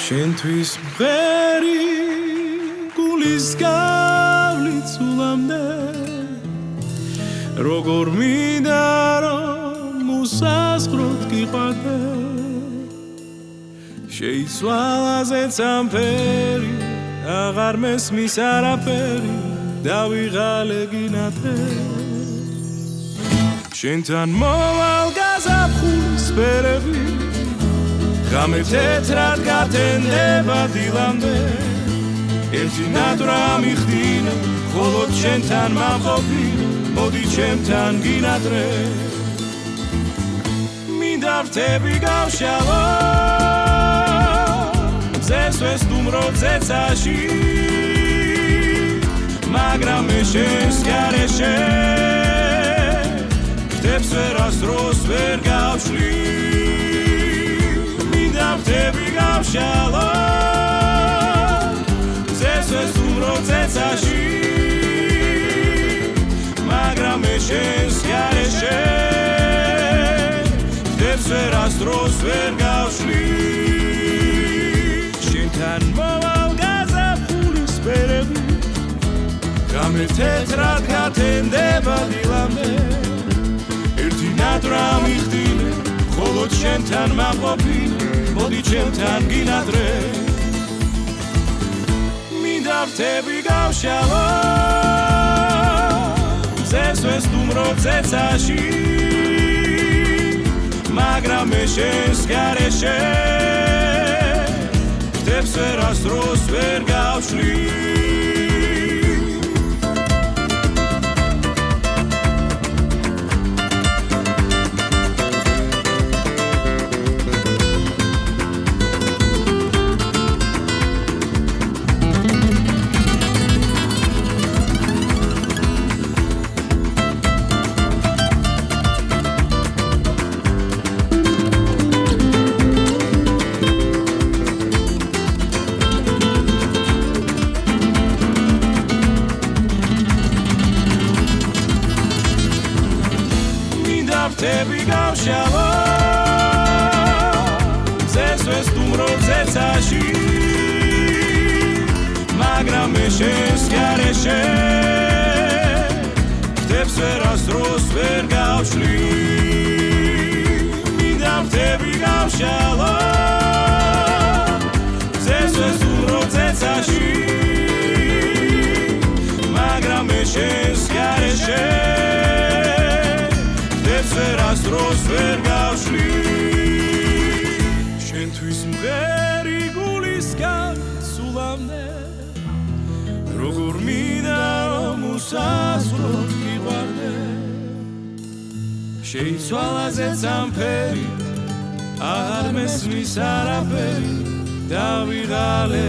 შენთვის მღერი გულის გავლით სულამდე როგორ მინდა რომ უსასყროდ გიყვარდე შეიცვალაზეც ამფერი აღარ მესმის არაფერი დავიღალე გინათრე შენთან მოვალ გაზაფხულის ფერები ღამე თეთრად გათენდება დილამდე ერთი ნატრა მიხდინე მხოლოდ შენთან მამყოფი მოდი ჩემთან გინადრე მინდა რთები გავშალო მზეს ვესტუმრო ძეცაში მაგრამ მე შენს გარეშე რთებს ვერასდროს ვერ გავშლი მინდა რთები გავშალო მზეს ვესტუმრო ძეცაში მაგრამ მე შენს გარეშე რთებს ვერასდროს ვერ გავშლი შენთან მოვალ გაზაფხულის ფერები ღამე თეთრად გათენდება დილამდე ერთი ნატრა მიხდინე მხოლოდ შენთან მამყოფი მოდი ჩემთან გინადრე მინდა რთები გავშალო მზეს ვესტუმრო ძეცაში მაგრამ მე შენს გარეშე რთებს ვერასდროს ვერ გავშლი რთები გავშალო მზეს ვესტუმრო ძეცაში მაგრამ მე შენს გარეშე რთებს ვერასდროს ვერ გავშლი მინდა რთები გავშალო მზეს ვესტუმრო ძეცაში მაგრამ მე შენს გარეშე ვერასდროს ვერ გავშლი შენთვის მღერი გულისგან სულამდე როგორ მინდა რომ უსასყროდ გიყვარდე შეიცვალაზეც ამფერი აღარ მესმის არაფერი დავიღალე